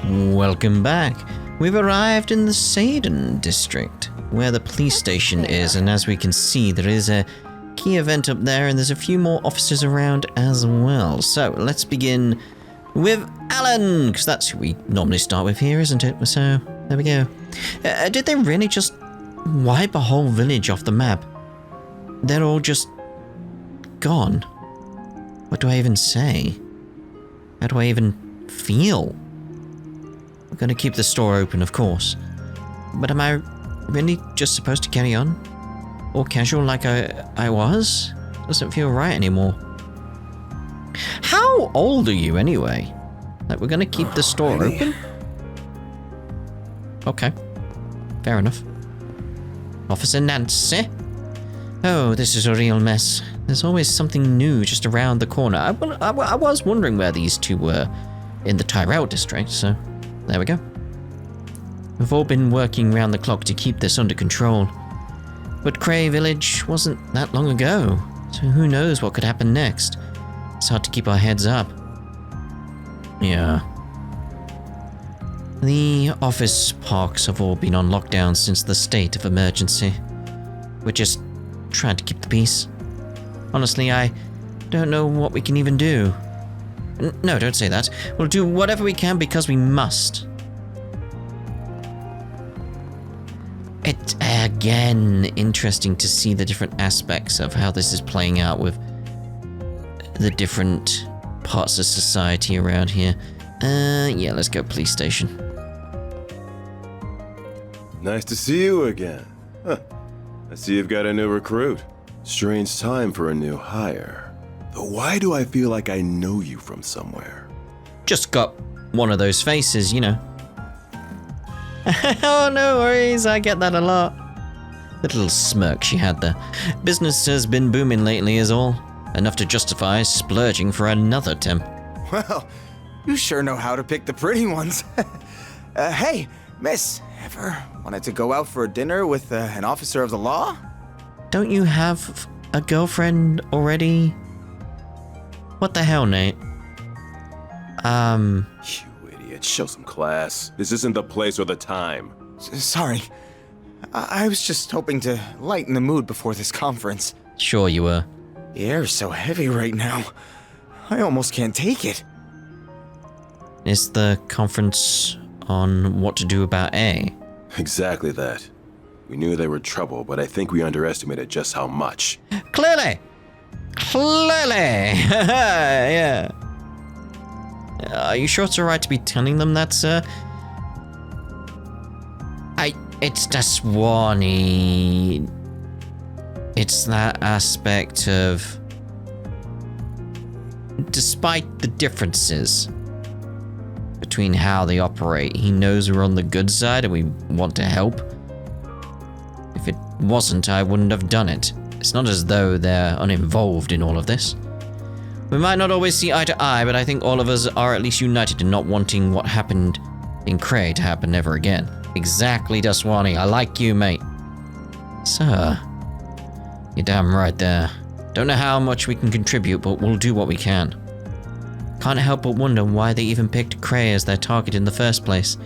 Welcome back. We've arrived in the Seiden District, where the police station is, and as we can see, there is a key event up there, and there's a few more officers around as well. So, let's begin with Alan, because that's who we normally start with here, isn't it? So, there we go. Did they really just wipe a whole village off the map? They're all just gone. What do I even say? How do I even feel? We're gonna keep the store open, of course. But am I really just supposed to carry on? All casual like I was? Doesn't feel right anymore. How old are you anyway? Like, we're gonna keep the store open? Okay. Fair enough. Officer Nancy? Oh, this is a real mess. There's always something new just around the corner. I was wondering where these two were in the Tyrell district, so there we go. We've all been working round the clock to keep this under control. But Cray Village wasn't that long ago, so who knows what could happen next. It's hard to keep our heads up. Yeah. The office parks have all been on lockdown since the state of emergency. We're just trying to keep the peace. Honestly, I don't know what we can even do. No, don't say that. We'll do whatever we can because we must. It's, again, interesting to see the different aspects of how this is playing out with the different parts of society around here. Yeah, let's go police station. Nice to see you again. Huh. I see you've got a new recruit. Strange time for a new hire. Though why do I feel like I know you from somewhere? Just got one of those faces, you know. Oh, no worries, I get that a lot. The little smirk she had there. Business has been booming lately is all. Enough to justify splurging for another Tim. Well, you sure know how to pick the pretty ones. Hey, miss, ever wanted to go out for a dinner with an officer of the law? Don't you have a girlfriend already? What the hell, Nate? You idiot, show some class. This isn't the place or the time. Sorry. I was just hoping to lighten the mood before this conference. Sure you were. The air's so heavy right now. I almost can't take it. Is the conference on what to do about A? Exactly that. We knew they were trouble, but I think we underestimated just how much. Clearly! Yeah. Are you sure it's alright to be telling them that, sir? It's Daswani. It's that aspect of... Despite the differences between how they operate, he knows we're on the good side and we want to help. If it wasn't, I wouldn't have done it. It's not as though they're uninvolved in all of this. We might not always see eye to eye, but I think all of us are at least united in not wanting what happened in Cray to happen ever again. Exactly, Daswani. I like you, mate. Sir, you're damn right there. Don't know how much we can contribute, but we'll do what we can. Can't help but wonder why they even picked Cray as their target in the first place.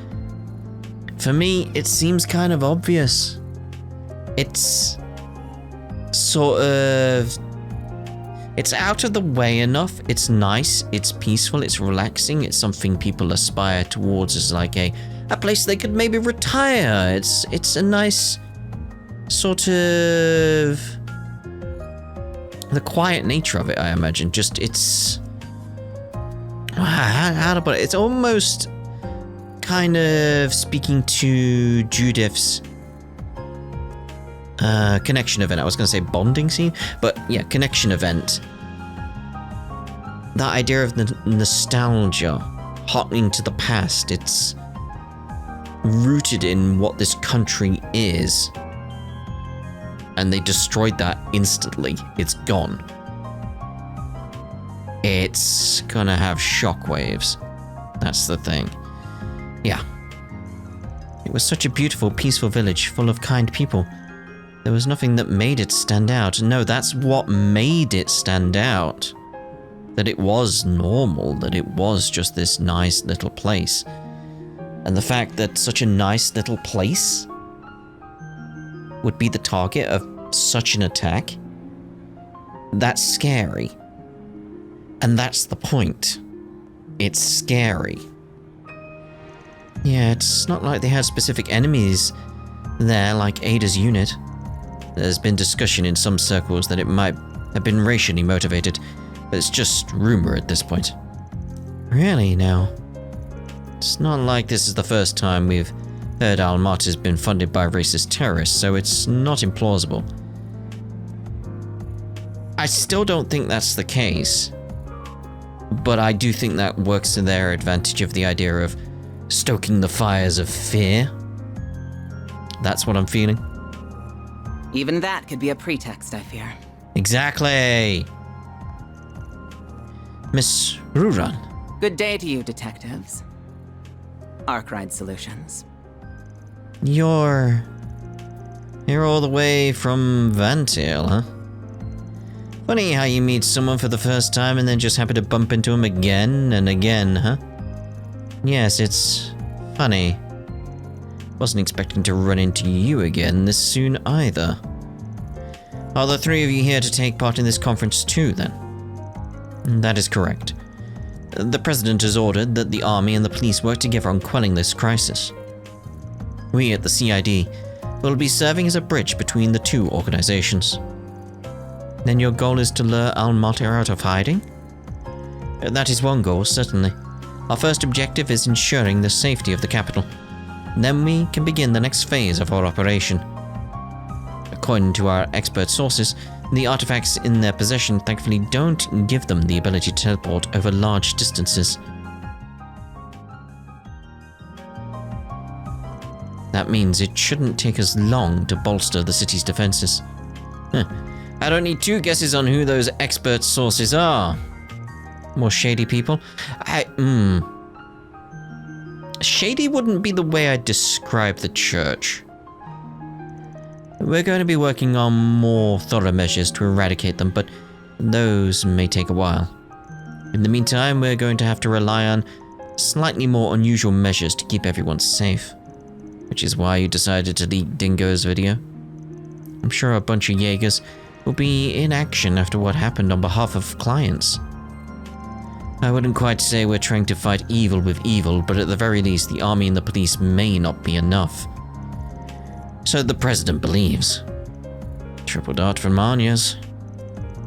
For me, it seems kind of obvious. It's sort of... It's out of the way enough, it's nice, it's peaceful, it's relaxing, it's something people aspire towards as like a place they could maybe retire. It's a nice sort of... The quiet nature of it, I imagine, just it's... How to put it? It's almost kind of speaking to Judith's connection event. I was going to say bonding scene, but yeah, connection event. That idea of the nostalgia, harkening to the past, it's rooted in what this country is. And they destroyed that instantly. It's gone. It's gonna have shockwaves. That's the thing. Yeah. It was such a beautiful, peaceful village full of kind people. There was nothing that made it stand out. No, that's what made it stand out. That it was normal, that it was just this nice little place. And the fact that such a nice little place would be the target of such an attack, that's scary. And that's the point. It's scary. Yeah, it's not like they had specific enemies there like Ada's unit. There's been discussion in some circles that it might have been racially motivated, but it's just rumor at this point. Really now? It's not like this is the first time we've heard Almaty's been funded by racist terrorists, so it's not implausible. I still don't think that's the case, but I do think that works to their advantage of the idea of stoking the fires of fear. That's what I'm feeling. Even that could be a pretext, I fear. Exactly! Miss Ruran. Good day to you, detectives. Arkwright Solutions. You're all the way from Vantail, huh? Funny how you meet someone for the first time and then just happen to bump into him again and again, huh? Yes, it's funny. Wasn't expecting to run into you again this soon either. Are the three of you here to take part in this conference too, then? That is correct. The President has ordered that the Army and the police work together on quelling this crisis. We at the CID will be serving as a bridge between the two organizations. Then your goal is to lure Almaty out of hiding? That is one goal, certainly. Our first objective is ensuring the safety of the capital. Then we can begin the next phase of our operation. According to our expert sources, the artifacts in their possession thankfully don't give them the ability to teleport over large distances. That means it shouldn't take us long to bolster the city's defenses. I don't need two guesses on who those expert sources are. More shady people? Shady wouldn't be the way I'd describe the church. We're going to be working on more thorough measures to eradicate them, but those may take a while. In the meantime, we're going to have to rely on slightly more unusual measures to keep everyone safe. Which is why you decided to leak Dingo's video. I'm sure a bunch of Jaegers will be in action after what happened on behalf of clients. I wouldn't quite say we're trying to fight evil with evil, but at the very least the army and the police may not be enough. So the president believes. Triple dart from Marnias.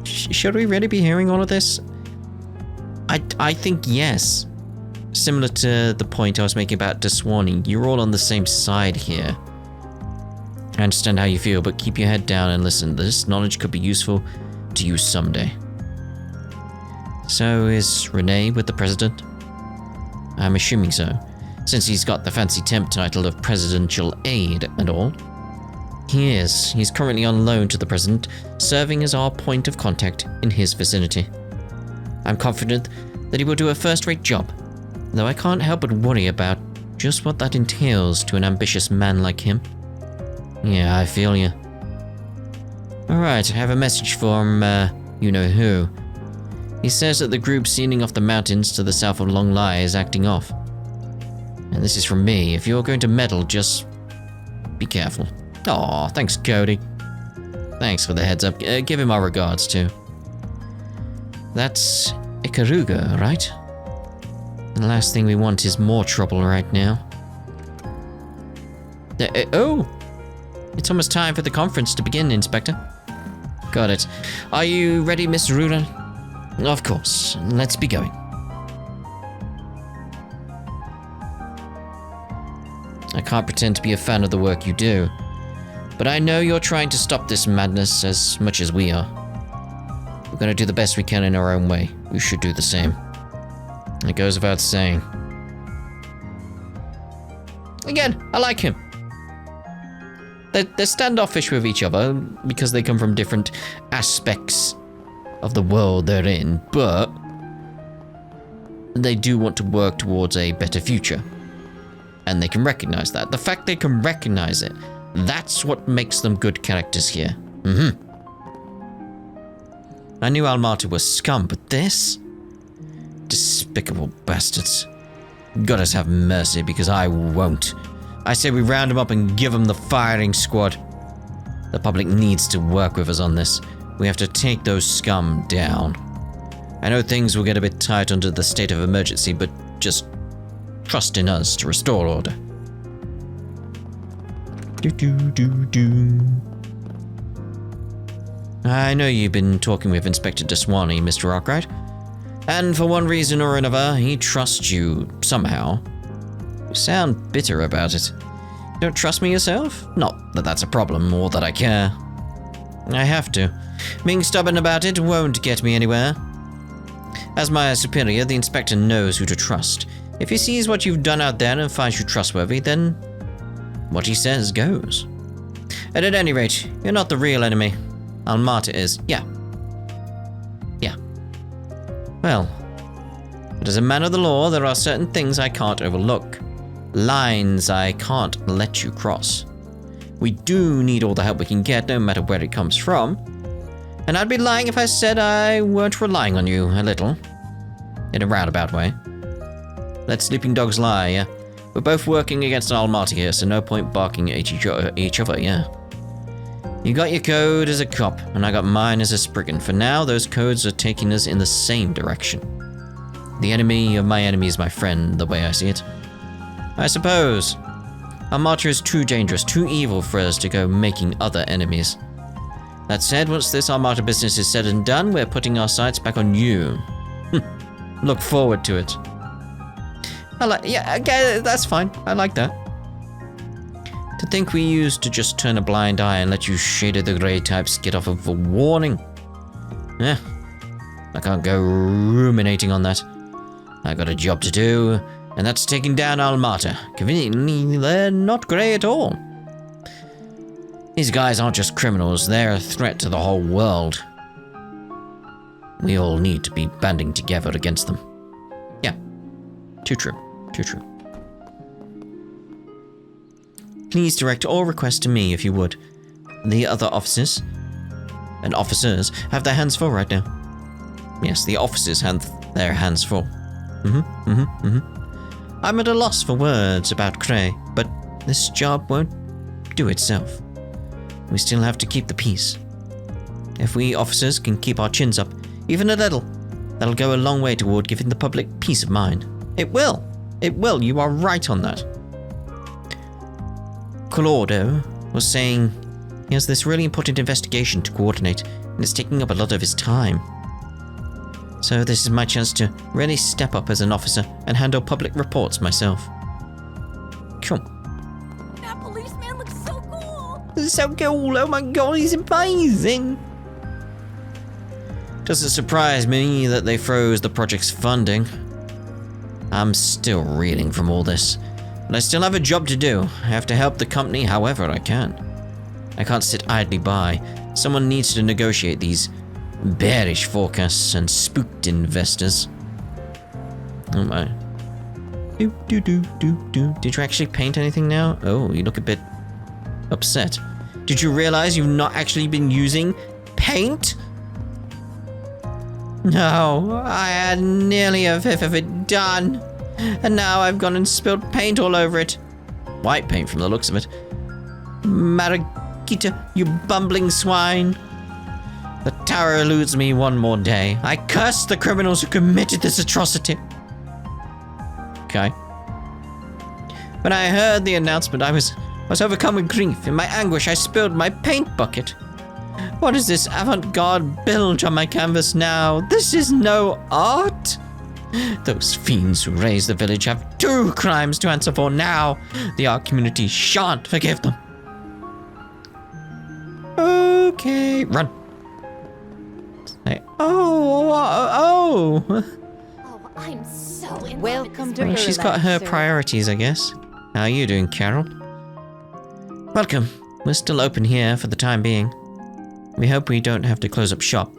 Should we really be hearing all of this? I think yes. Similar to the point I was making about Deswarning, you're all on the same side here. I understand how you feel, but keep your head down and listen. This knowledge could be useful to you someday. So is Renee with the president? I'm assuming so, since he's got the fancy temp title of presidential aide and all. He is. He's currently on loan to the president, serving as our point of contact in his vicinity. I'm confident that he will do a first-rate job, though I can't help but worry about just what that entails to an ambitious man like him. Yeah, I feel you. Alright, I have a message from, you-know-who. He says that the group sealing off the mountains to the south of Long Lai is acting off. And this is from me. If you're going to meddle, just be careful. Aw, thanks, Cody. Thanks for the heads up. Give him our regards, too. That's Ikaruga, right? The last thing we want is more trouble right now. Oh! It's almost time for the conference to begin, Inspector. Got it. Are you ready, Miss Ruran? Of course. Let's be going. I can't pretend to be a fan of the work you do, but I know you're trying to stop this madness as much as we are. We're going to do the best we can in our own way. You should do the same. It goes without saying. Again, I like him. They're standoffish with each other because they come from different aspects of the world they're in, but they do want to work towards a better future. And they can recognize that. The fact they can recognize it, that's what makes them good characters here. I knew Almaty was scum, but this? Despicable bastards. Goddess have mercy, because I won't. I say we round them up and give them the firing squad. The public needs to work with us on this. We have to take those scum down. I know things will get a bit tight under the state of emergency, but just trust in us to restore order. I know you've been talking with Inspector Deswani, Mr. Arkwright, and for one reason or another, he trusts you somehow. You sound bitter about it. You don't trust me yourself? Not that that's a problem, or that I care. I have to. Being stubborn about it won't get me anywhere. As my superior, the inspector knows who to trust. If he sees what you've done out there and finds you trustworthy, then what he says goes. And at any rate, you're not the real enemy. Almata is. Yeah. Well, but as a man of the law, there are certain things I can't overlook. Lines I can't let you cross. We do need all the help we can get, no matter where it comes from. And I'd be lying if I said I weren't relying on you a little. In a roundabout way. Let sleeping dogs lie, yeah? We're both working against Almata here, so no point barking at each other, yeah? You got your code as a cop, and I got mine as a spriggan. For now, those codes are taking us in the same direction. The enemy of my enemy is my friend, the way I see it. I suppose. Almata is too dangerous, too evil for us to go making other enemies. That said, once this Almata business is said and done, we're putting our sights back on you. Look forward to it. Yeah, okay, that's fine. I like that. To think we used to just turn a blind eye and let you shaded the grey types get off of a warning. Yeah, I can't go ruminating on that. I got a job to do, and that's taking down Almata. Conveniently, they're not grey at all. These guys aren't just criminals, they're a threat to the whole world. We all need to be banding together against them. Yeah, too true. Please direct all requests to me if you would. The other officers have their hands full right now. Yes, the officers have their hands full. I'm at a loss for words about Cray, but this job won't do itself. We still have to keep the peace. If we officers can keep our chins up, even a little, that'll go a long way toward giving the public peace of mind. It will. You are right on that. Colorado was saying he has this really important investigation to coordinate, and it's taking up a lot of his time. So this is my chance to really step up as an officer and handle public reports myself. Cool. That policeman looks so cool! So cool, oh my god, he's amazing! Doesn't surprise me that they froze the project's funding. I'm still reeling from all this, but I still have a job to do. I have to help the company however I can. I can't sit idly by. Someone needs to negotiate these bearish forecasts and spooked investors. Oh my. Did you actually paint anything now? Oh, you look a bit upset. Did you realize you've not actually been using paint? No, I had nearly a fifth of it done, and now I've gone and spilled paint all over it. White paint from the looks of it. Maragita, you bumbling swine. The tower eludes me one more day. I curse the criminals who committed this atrocity. Okay. When I heard the announcement, I was overcome with grief. In my anguish, I spilled my paint bucket. What is this avant-garde bilge on my canvas now? This is no art. Those fiends who raised the village have 2 crimes to answer for now. The art community shan't forgive them. Okay, run. Oh. Oh, I'm so in Welcome to Well, she's got her priorities, I guess. How are you doing, Carol? Welcome. We're still open here for the time being. We hope we don't have to close up shop,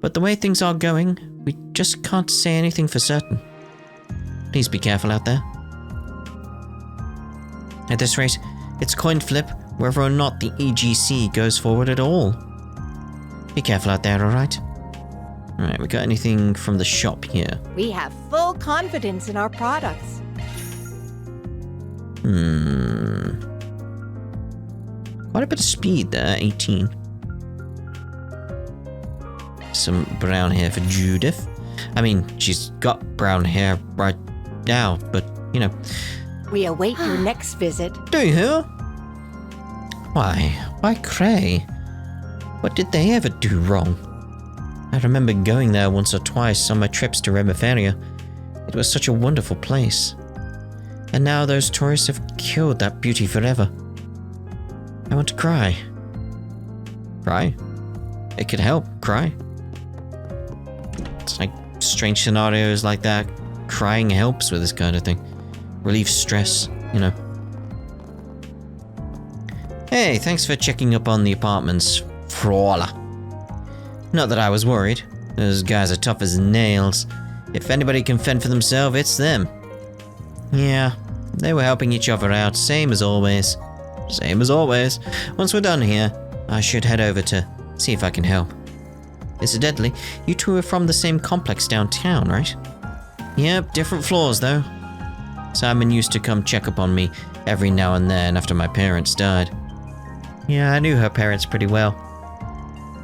but the way things are going, we just can't say anything for certain. Please be careful out there. At this rate, it's coin flip whether or not the EGC goes forward at all. Be careful out there, alright? Alright, we got anything from the shop here? We have full confidence in our products. Quite a bit of speed there, 18. Some brown hair for Judith. I mean, she's got brown hair right now, but, you know. We await your next visit. Do you? Why Cray? What did they ever do wrong? I remember going there once or twice on my trips to Remiferia. It was such a wonderful place. And now those tourists have killed that beauty forever. I want to cry. Cry? It could help, cry. It's like strange scenarios like that. Crying helps with this kind of thing. Relieves stress, you know. Hey, thanks for checking up on the apartments, Frawler. Not that I was worried. Those guys are tough as nails. If anybody can fend for themselves, it's them. Yeah, they were helping each other out, same as always. Same as always. Once we're done here, I should head over to see if I can help. Incidentally, you two are from the same complex downtown, right? Yep, different floors though. Simon used to come check up on me every now and then after my parents died. Yeah, I knew her parents pretty well.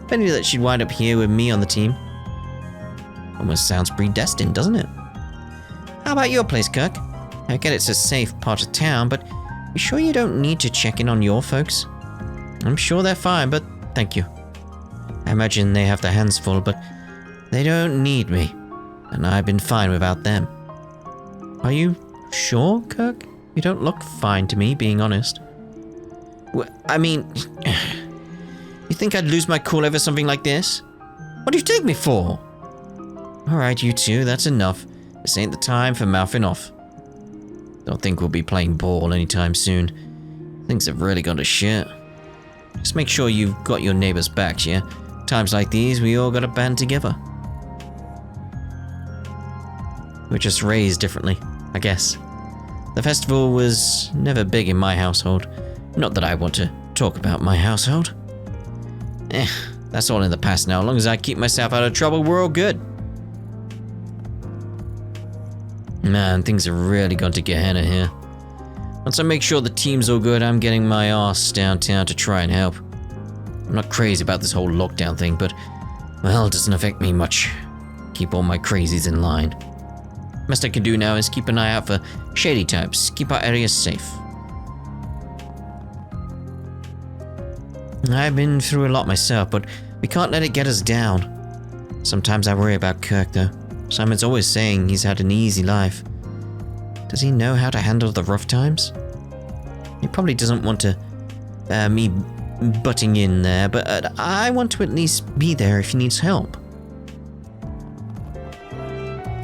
Funny that she'd wind up here with me on the team. Almost sounds predestined, doesn't it? How about your place, Kirk? I get it's a safe part of town, but you sure you don't need to check in on your folks? I'm sure they're fine, but thank you. I imagine they have their hands full, but they don't need me, and I've been fine without them. Are you sure, Kirk? You don't look fine to me, being honest. I mean, you think I'd lose my cool over something like this? What do you take me for? Alright, you two, that's enough. This ain't the time for mouthing off. Don't think we'll be playing ball anytime soon. Things have really gone to shit. Just make sure you've got your neighbors' backs, yeah? Times like these, we all gotta band together. We're just raised differently, I guess. The festival was never big in my household. Not that I want to talk about my household. That's all in the past now. As long as I keep myself out of trouble, we're all good. Man, things have really gone to Gehenna here. Once I make sure the team's all good, I'm getting my ass downtown to try and help. I'm not crazy about this whole lockdown thing, but, well, it doesn't affect me much. Keep all my crazies in line. Best I can do now is keep an eye out for shady types. Keep our areas safe. I've been through a lot myself, but we can't let it get us down. Sometimes I worry about Kirk, though. Simon's always saying he's had an easy life. Does he know how to handle the rough times? He probably doesn't want to, me butting in there, but I want to at least be there if he needs help.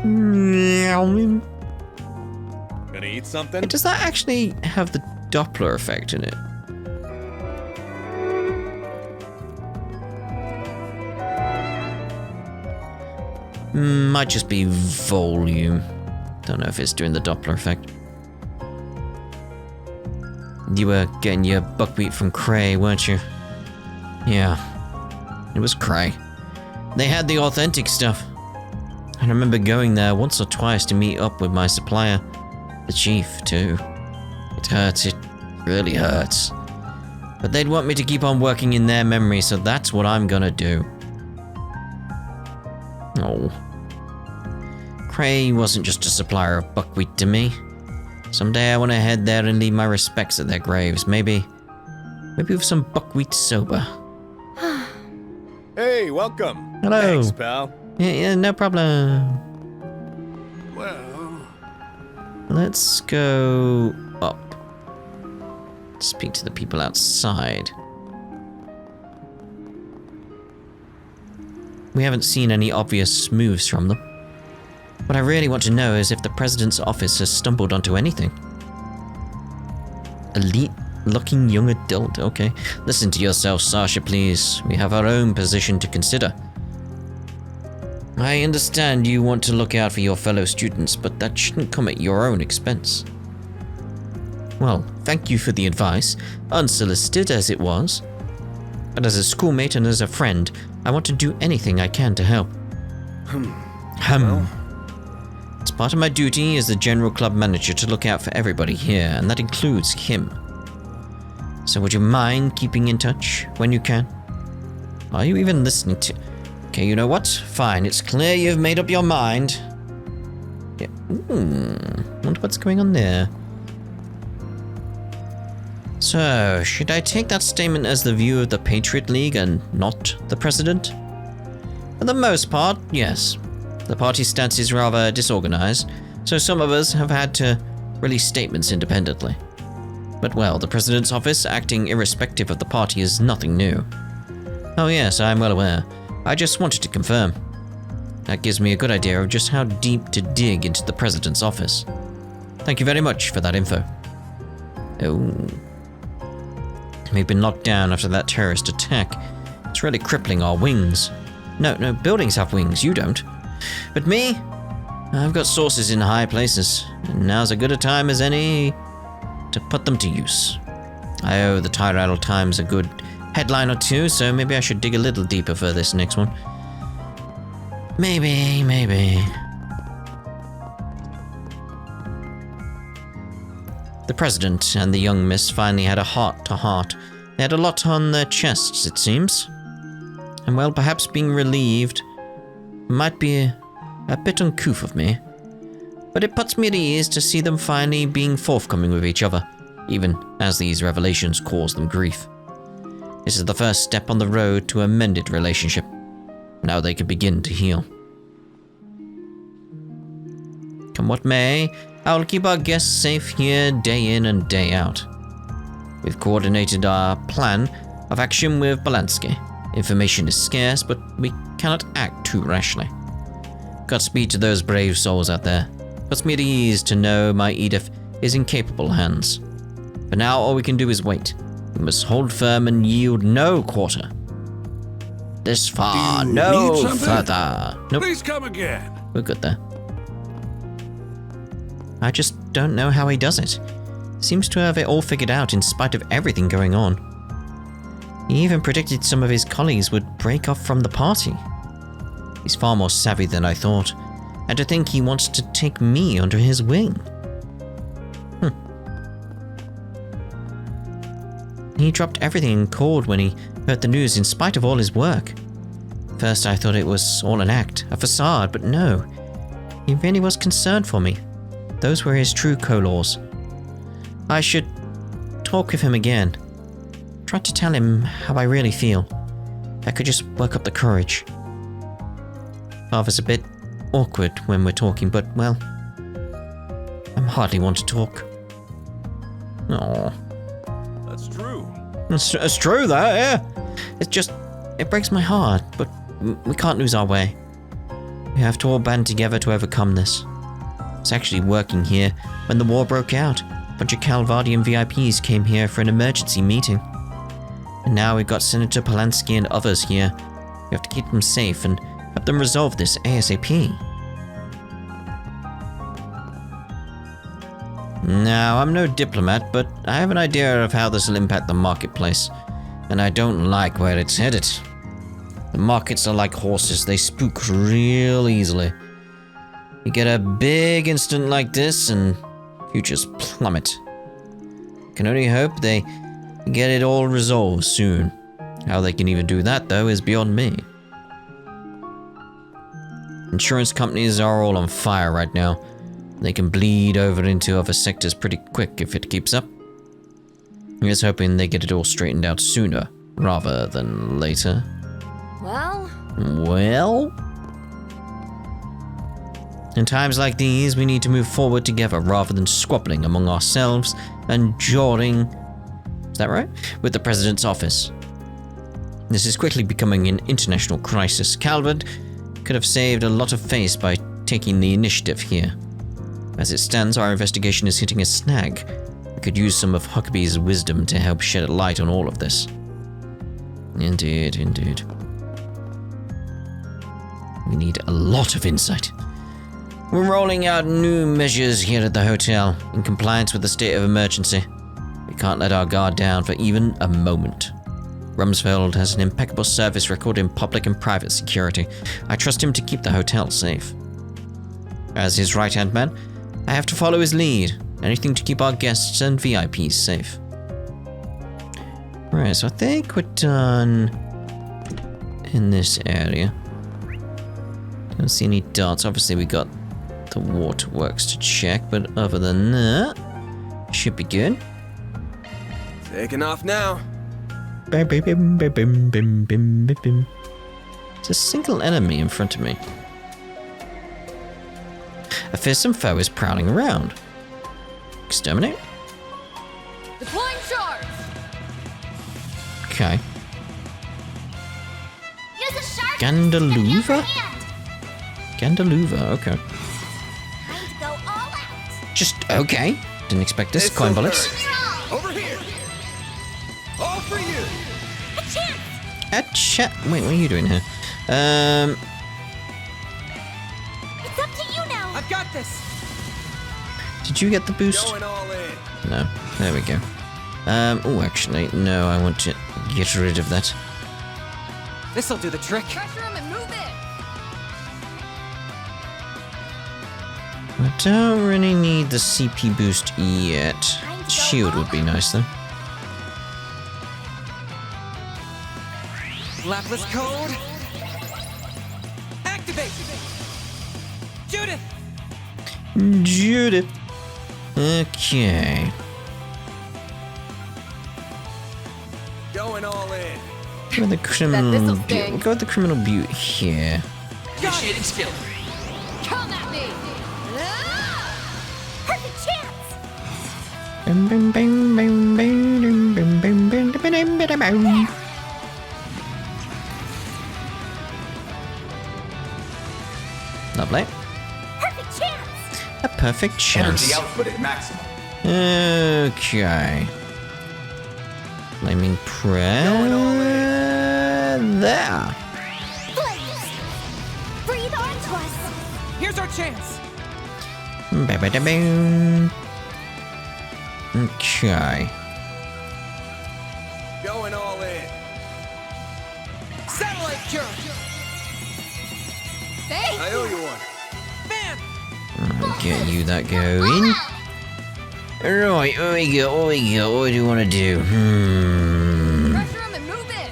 Gonna eat something? Does that actually have the Doppler effect in it? Might just be volume. Don't know if it's doing the Doppler effect. You were getting your buckwheat from Cray, weren't you? Yeah, it was Cray. They had the authentic stuff. I remember going there once or twice to meet up with my supplier, the chief, too. It hurts, it really hurts. But they'd want me to keep on working in their memory, so that's what I'm gonna do. Oh. Cray wasn't just a supplier of buckwheat to me. Someday I want to head there and leave my respects at their graves. Maybe with some buckwheat soba. Hey, welcome. Hello. Thanks, pal. Yeah, no problem. Well, Let's go up. Speak to the people outside. We haven't seen any obvious moves from them. What I really want to know is if the president's office has stumbled onto anything. Elite-looking young adult, okay. Listen to yourself, Sasha, please. We have our own position to consider. I understand you want to look out for your fellow students, but that shouldn't come at your own expense. Well, thank you for the advice, unsolicited as it was. But as a schoolmate and as a friend, I want to do anything I can to help. well, It's Part of my duty as the general club manager to look out for everybody here, and that includes him. So would you mind keeping in touch when you can? Are you even listening to... Okay, you know what? Fine, it's clear you've made up your mind. Yeah. Wonder what's going on there. So, should I take that statement as the view of the Patriot League and not the President? For the most part, yes. The party stance is rather disorganized, so some of us have had to release statements independently. But well, the President's office acting irrespective of the party is nothing new. Oh yes, I'm well aware. I just wanted to confirm. That gives me a good idea of just how deep to dig into the President's office. Thank you very much for that info. Oh. We've been locked down after that terrorist attack. It's really crippling our wings. No, buildings have wings, you don't. But me? I've got sources in high places, and now's as good a time as any to put them to use. I owe the Tyrell Times a good headline or two, so maybe I should dig a little deeper for this next one. Maybe. The President and the young miss finally had a heart-to-heart. They had a lot on their chests, it seems. And well, perhaps being relieved might be a bit uncouth of me. But it puts me at ease to see them finally being forthcoming with each other, even as these revelations cause them grief. This is the first step on the road to a mended relationship. Now they can begin to heal. Come what may, I'll keep our guests safe here day in and day out. We've coordinated our plan of action with Balansky. Information is scarce, but we cannot act too rashly. Godspeed to those brave souls out there. Puts me at ease to know my Edith is in capable hands. For now, all we can do is wait. We must hold firm and yield no quarter. This far, no further. Nope. Please come again. We're good there. I just don't know how he does it. Seems to have it all figured out in spite of everything going on. He even predicted some of his colleagues would break off from the party. He's far more savvy than I thought, and to think he wants to take me under his wing. He dropped everything and called when he heard the news in spite of all his work. First I thought it was all an act, a facade, but no. He really was concerned for me. Those were his true colors. I should talk with him again. Try to tell him how I really feel. That could just work up the courage. Father's a bit awkward when we're talking, but, well, I'm hardly one to talk. Aww. That's true. It's true, that, yeah. It's just, it breaks my heart, but we can't lose our way. We have to all band together to overcome this. I was actually working here when the war broke out. A bunch of Calvardian VIPs came here for an emergency meeting. And now we've got Senator Polanski and others here. We have to keep them safe and help them resolve this ASAP. Now, I'm no diplomat, but I have an idea of how this will impact the marketplace, and I don't like where it's headed. The markets are like horses, they spook real easily. You get a big incident like this and futures plummet. Can only hope they get it all resolved soon. How they can even do that, though, is beyond me. Insurance companies are all on fire right now. They can bleed over into other sectors pretty quick if it keeps up. I'm just hoping they get it all straightened out sooner, rather than later. Well? In times like these, we need to move forward together rather than squabbling among ourselves and jawing, is that right? With the President's office. This is quickly becoming an international crisis. Calvert could have saved a lot of face by taking the initiative here. As it stands, our investigation is hitting a snag. We could use some of Huckabee's wisdom to help shed a light on all of this. Indeed. We need a lot of insight. We're rolling out new measures here at the hotel, in compliance with the state of emergency. We can't let our guard down for even a moment. Rumsfeld has an impeccable service record in public and private security. I trust him to keep the hotel safe. As his right-hand man, I have to follow his lead. Anything to keep our guests and VIPs safe. Right, so I think we're done in this area. Don't see any dots. Obviously, we got the waterworks to check, but other than that, should be good. Taking off now. Bim, bim, bim, bim, bim, bim, bim, bim, bim. There's a single enemy in front of me. A fearsome foe is prowling around. Exterminate? Deploying charge! Okay. Use a sharp Gandaluva? Gandaluva, okay. Time to go all out! Just okay. Didn't expect this. It's Coin over. bullets. Over here. All for you. A chance! Wait, what are you doing here? It's up to you now! I've got this. Did you get the boost? Going all in. No. There we go. Oh, actually, no, I want to get rid of that. This'll do the trick. Pressure him and move it! I don't really need the CP boost yet. Shield would be nice, though. Lapless code. Activate. Judith. Judith. Okay. Going all in. Go with the criminal this'll butte. sting. We'll go with the criminal butte here. Initiating skill. Come at me! Ah! Perfect chance! Bim, bim, bim, bim, bim, bim, bim, bim, bim, bim, bim, bim. Lovely. Perfect chance! A perfect chance. Energy output at maximum. Okay. Flaming prayer. There. Blaze! Breathe onto us! Here's our chance. Ba-ba-da-boom. Okay. Going all in. Satellite cure. Thank I owe you one. Fan. I'll get you that going. Right, what we got? What do you want to do? Pressure him and move it!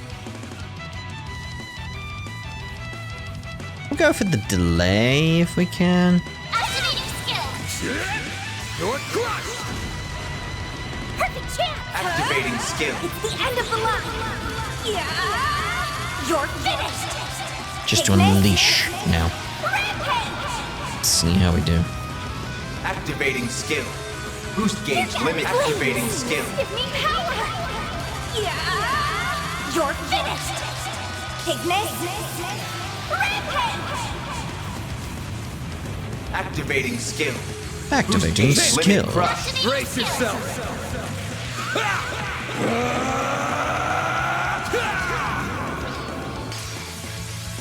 We'll go for the delay if we can. Activating skill! You're crushed. Perfect chance! Activating skill. It's the end of the line! Yeah! You're finished! Just to unleash now. Rampage! Let's see how we do. Activating skill. Boost gauge limit. Activating skill. Give me power! Yeah! You're finished! Ignis! Rampage! Activating skill. Activating Limit skill. crush. Brace yourself.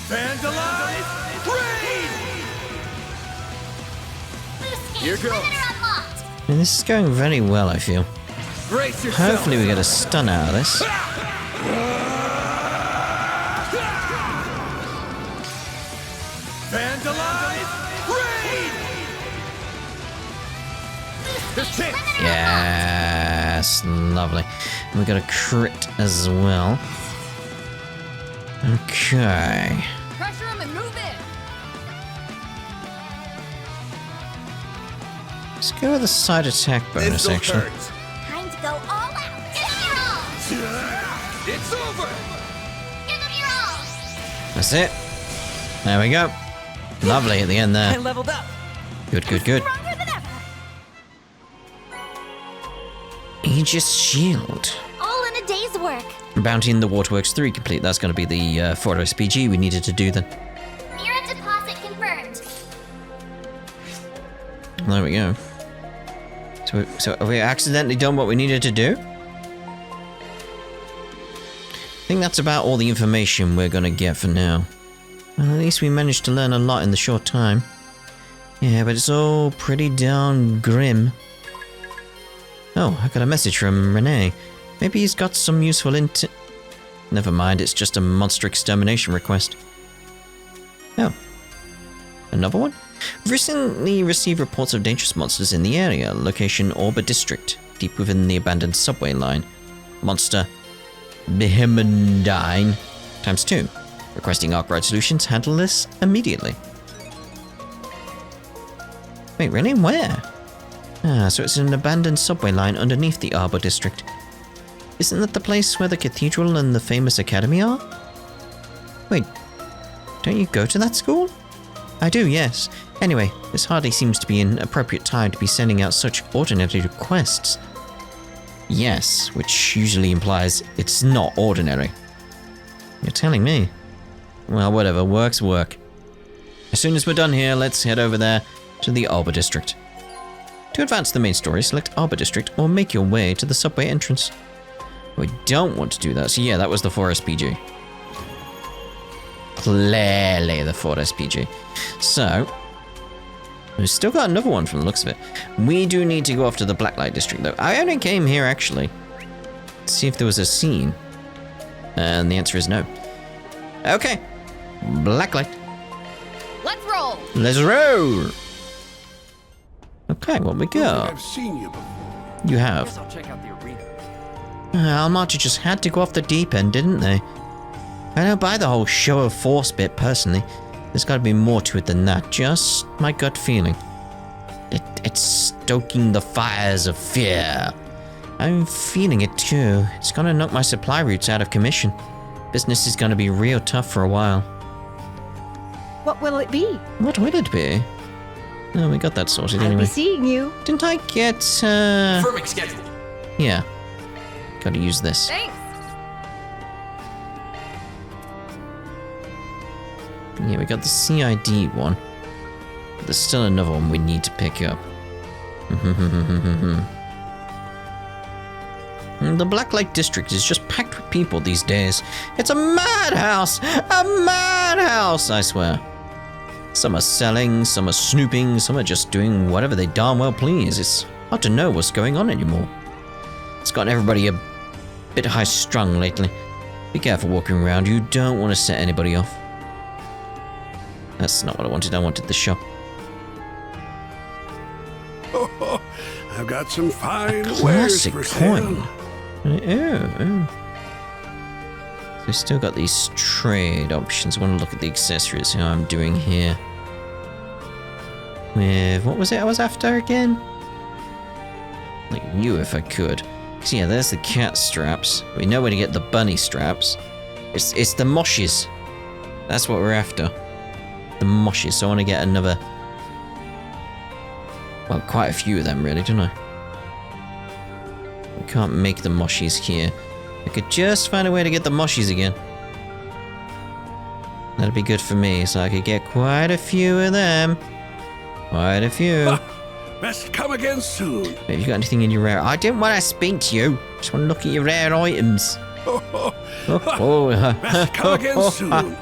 Vandalize! Raid! Here goes. Limiter unlocked! And this is going very well, I feel. Brace yourself. Hopefully we get a stun out of this. Vandalize! Raid! This chance. Yes, lovely. And we got a crit as well. Okay. Pressure him and move it! Let's go with the side attack bonus, This'll actually. hurt. Time to go all out! Give them your all! It's over. Give them your all! That's it. There we go. Lovely at the end I there. leveled up. Good, good, good. Stronger than ever! Aegis Shield. All in a day's work. Bounty in the Waterworks 3 complete. That's going to be the Ford SPG we needed to do then. Mirror deposit confirmed. There we go. So have we accidentally done what we needed to do? I think that's about all the information we're going to get for now. Well, at least we managed to learn a lot in the short time. Yeah, but it's all pretty darn grim. Oh, I got a message from Renee. Maybe he's got some useful Never mind, it's just a monster extermination request. Oh. Another one? We've recently received reports of dangerous monsters in the area. Location Orba District, deep within the abandoned subway line. Monster Behemendine ×2. Requesting Arkwright Solutions handle this immediately. Wait, really? Where? So it's an abandoned subway line underneath the Arbor District. Isn't that the place where the cathedral and the famous academy are? Wait, don't you go to that school? I do, yes. Anyway, this hardly seems to be an appropriate time to be sending out such ordinary requests. Yes, which usually implies it's not ordinary. You're telling me. Well, whatever, work's work. As soon as we're done here, let's head over there to the Arbor District. To advance the main story, select Arbor District or make your way to the subway entrance. We don't want to do that, so yeah, that was the 4SPG. Clearly the 4SPG. So, we've still got another one from the looks of it. We do need to go off to the Blacklight District, though. I only came here, actually, to see if there was a scene. And the answer is no. Okay. Blacklight. Let's roll. Let's roll! Okay, what we got? I've seen you before. You have. Guess I'll check out the arena. Almaty just had to go off the deep end, didn't they? I don't buy the whole show of force bit, personally. There's gotta be more to it than that. Just my gut feeling. It's stoking the fires of fear. I'm feeling it too. It's gonna knock my supply routes out of commission. Business is gonna be real tough for a while. What will it be? What will it be? Oh, we got that sorted I'll anyway. be seeing you. Didn't I get, Confirming schedule. Yeah. Gotta use this. Thanks. Yeah, we got the CID one. But there's still another one we need to pick up. The Blacklight District is just packed with people these days. It's a madhouse! A madhouse, I swear. Some are selling, some are snooping, some are just doing whatever they darn well please. It's hard to know what's going on anymore. It's gotten everybody a bit high-strung lately. Be careful walking around, you don't want to set anybody off. That's not what I wanted the shop. Oh, I've got some fine wares Classic for coin. sale. Oh. So we still got these trade options. I want to look at the accessories, how I'm doing here. With, what was it I was after again? Like you if I could. Because yeah, there's the cat straps. We know where to get the bunny straps. It's the moshes. That's what we're after. The moshes. So I want to get another... Well, quite a few of them really, don't I? We can't make the moshies here. I could just find a way to get the moshies again. That'd be good for me, so I could get quite a few of them. Quite a few. Best come again soon. Have you got anything in your rare? I didn't want to speak to you. Just want to look at your rare items. Best come again soon.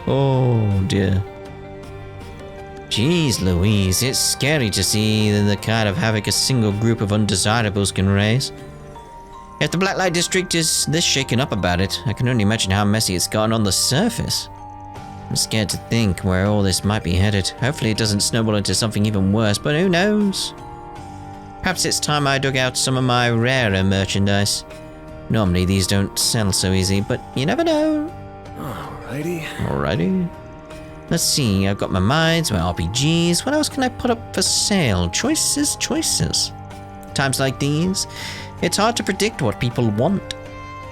Oh dear. Jeez Louise, it's scary to see the kind of havoc a single group of undesirables can raise. If the Blacklight District is this shaken up about it, I can only imagine how messy it's gotten on the surface. I'm scared to think where all this might be headed. Hopefully it doesn't snowball into something even worse, but who knows? Perhaps it's time I dug out some of my rarer merchandise. Normally these don't sell so easy, but you never know. Alrighty. Let's see, I've got my mines, my RPGs. What else can I put up for sale? Choices. Times like these, it's hard to predict what people want.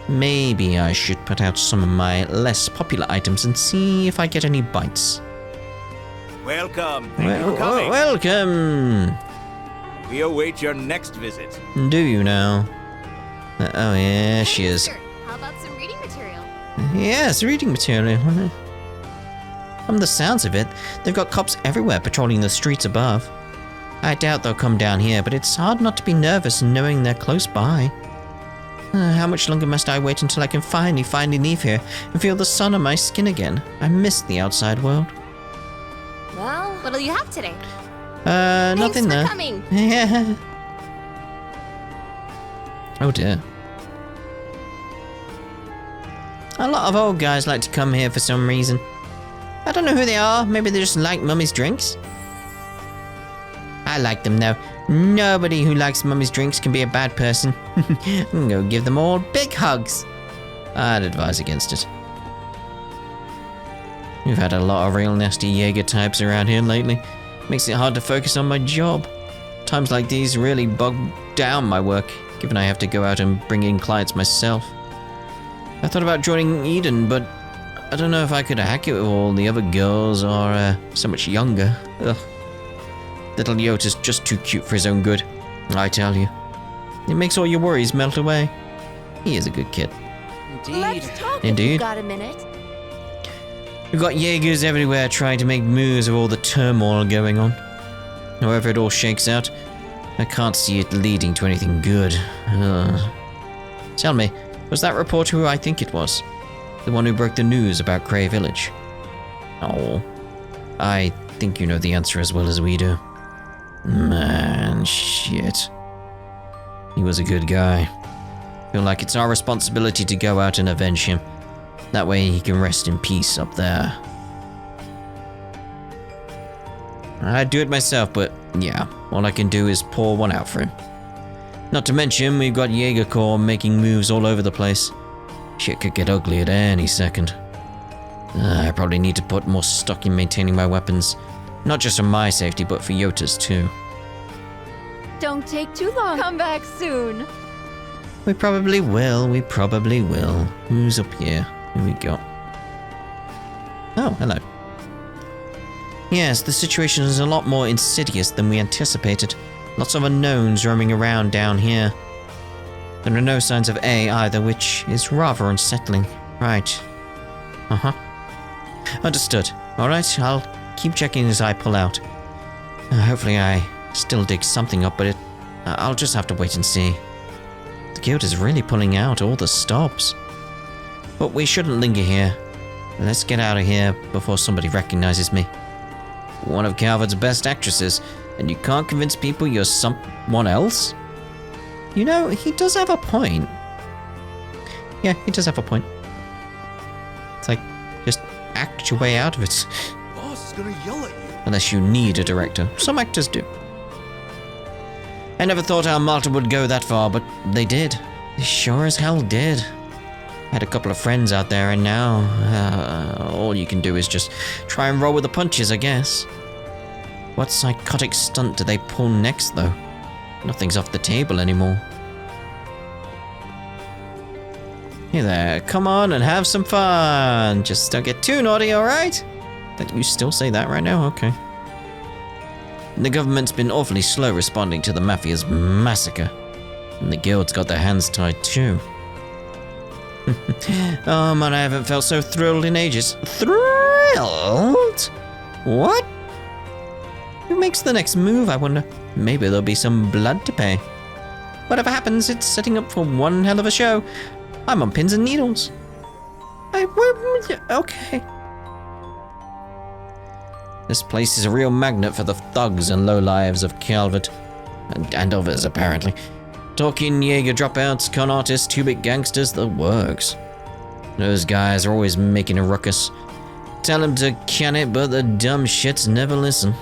Maybe I should put out some of my less popular items and see if I get any bites. Welcome. Thank you for coming. Welcome! We await your next visit. Do you now? Oh yeah, she is. How about some reading material? Yes, reading material. From the sounds of it, they've got cops everywhere patrolling the streets above. I doubt they'll come down here, but it's hard not to be nervous knowing they're close by. How much longer must I wait until I can finally leave here and feel the sun on my skin again? I miss the outside world. Well, what'll you have today? Nothing there. Thanks for coming. Yeah. Oh dear. A lot of old guys like to come here for some reason. I don't know who they are. Maybe they just like Mummy's drinks. I like them though. Nobody who likes Mummy's drinks can be a bad person. Go give them all big hugs. I'd advise against it. We've had a lot of real nasty Jaeger types around here lately. Makes it hard to focus on my job. Times like these really bog down my work, given I have to go out and bring in clients myself. I thought about joining Eden, but I don't know if I could hack it with all the other girls are so much younger. Ugh. Little Yota's just too cute for his own good, I tell you. It makes all your worries melt away. He is a good kid. Let's talk Indeed. if you've got a minute. We've got Jaegers everywhere trying to make moves with all the turmoil going on. However it all shakes out, I can't see it leading to anything good. Tell me, was that reporter who I think it was? The one who broke the news about Cray Village? Oh, I think you know the answer as well as we do. Man, shit. He was a good guy. Feel like it's our responsibility to go out and avenge him. That way he can rest in peace up there. I'd do it myself, but yeah, all I can do is pour one out for him. Not to mention, we've got Jaeger Corps making moves all over the place. Shit could get ugly at any second. I probably need to put more stock in maintaining my weapons. Not just for my safety, but for Yota's too. Don't take too long. Come back soon. We probably will. Who's up here? Here we go. Oh, hello. Yes, the situation is a lot more insidious than we anticipated. Lots of unknowns roaming around down here. There are no signs of A either, which is rather unsettling. Right. Uh-huh. Understood. Alright, I'll keep checking as I pull out. Hopefully I still dig something up, but I'll just have to wait and see. The guild is really pulling out all the stops. But we shouldn't linger here. Let's get out of here before somebody recognizes me. One of Calvert's best actresses, and you can't convince people you're someone else? You know, he does have a point. Yeah, he does have a point. It's like, just act your way out of it. Boss is gonna yell at you. Unless you need a director. Some actors do. I never thought our Malta would go that far, but they did. They sure as hell did. Had a couple of friends out there, and now all you can do is just try and roll with the punches, I guess. What psychotic stunt do they pull next, though? Nothing's off the table anymore. Hey there, come on and have some fun. Just don't get too naughty, alright? That you still say that right now? Okay. The government's been awfully slow responding to the Mafia's massacre. And the guild's got their hands tied too. Oh man, I haven't felt so thrilled in ages. Thrilled? What? Who makes the next move, I wonder? Maybe there'll be some blood to pay. Whatever happens, it's setting up for one hell of a show. I'm on pins and needles. Okay. This place is a real magnet for the thugs and lowlives of Calvert. And others, apparently. Talking Jaeger dropouts, con artists, two-bit gangsters, the works. Those guys are always making a ruckus. Tell them to can it, but the dumb shits never listen.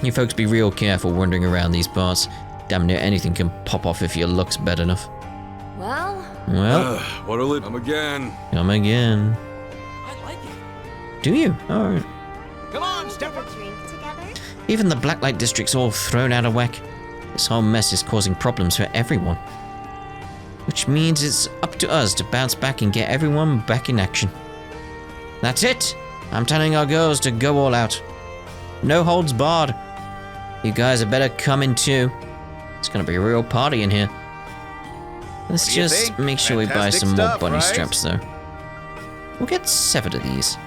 You folks be real careful wandering around these parts. Damn near anything can pop off if your luck's bad enough. Well, What'll it come again? come again. I like it. Do you? Alright. Come on, step Have a drink together? Even the Blacklight District's all thrown out of whack. This whole mess is causing problems for everyone. Which means it's up to us to bounce back and get everyone back in action. That's it! I'm telling our girls to go all out. No holds barred. You guys had better come in too. It's gonna be a real party in here. Let's What do you just think? make sure we buy Fantastic some more stuff, bunny right? straps though. We'll get 7 of these.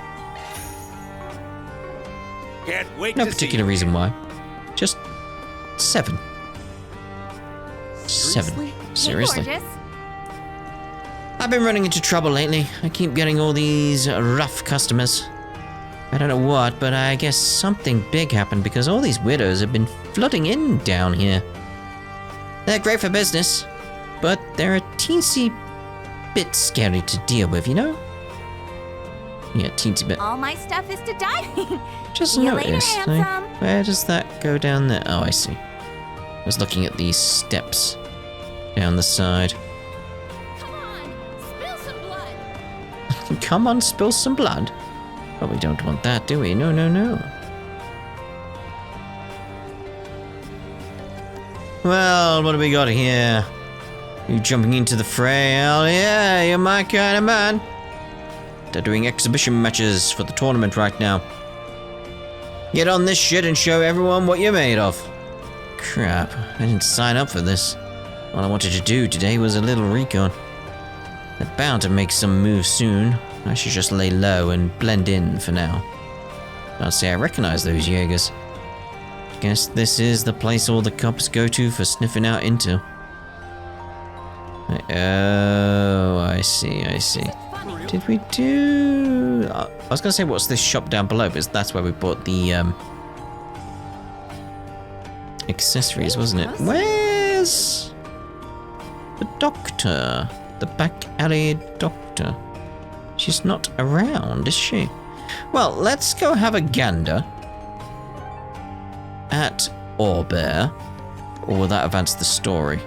Can't wait No to particular see reason why. Just 7. 7. Hey, Seriously. gorgeous. I've been running into trouble lately. I keep getting all these rough customers. I don't know what, but I guess something big happened because all these widows have been flooding in down here. They're great for business, but they're a teensy bit scary to deal with, you know? Yeah, teensy bit. All my stuff is to die. Just See you later, noticed. handsome. Where does that go down there? Oh, I see. I was looking at these steps down the side. Come on, spill some blood. Come on, spill some blood. But we don't want that, do we? No, no, no. Well, what do we got here? You jumping into the fray? Hell yeah, you're my kind of man. They're doing exhibition matches for the tournament right now. Get on this shit and show everyone what you're made of. Crap, I didn't sign up for this. All I wanted to do today was a little recon. They're bound to make some moves soon. I should just lay low and blend in for now. I'd say I recognize those Jaegers. Guess this is the place all the cops go to for sniffing out intel. Oh, I see, I see. Did we do... I was going to say, what's this shop down below? Because that's where we bought the accessories, wasn't it? Where's the doctor? The back alley doctor. She's not around, is she? Well, let's go have a gander at Orbert. Or will that advance the story?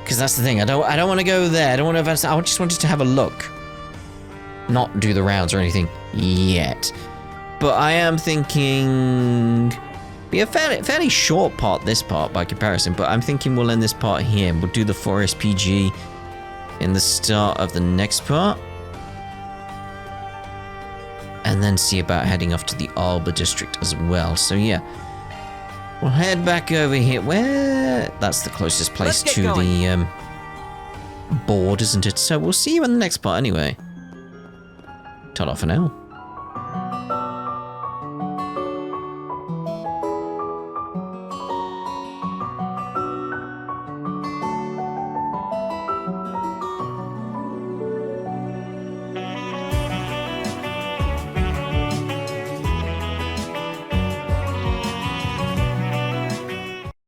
Because that's the thing, I don't want to go there. I don't want to advance. I just wanted to have a look. Not do the rounds or anything yet. But I am thinking... Be a fairly short part, this part, by comparison. But I'm thinking we'll end this part here. We'll do the 4 SPG in the start of the next part. And then see about heading off to the Alba district as well. So yeah. We'll head back over here. Where? That's the closest place to the board, isn't it? So we'll see you in the next part anyway. Ta-da for now.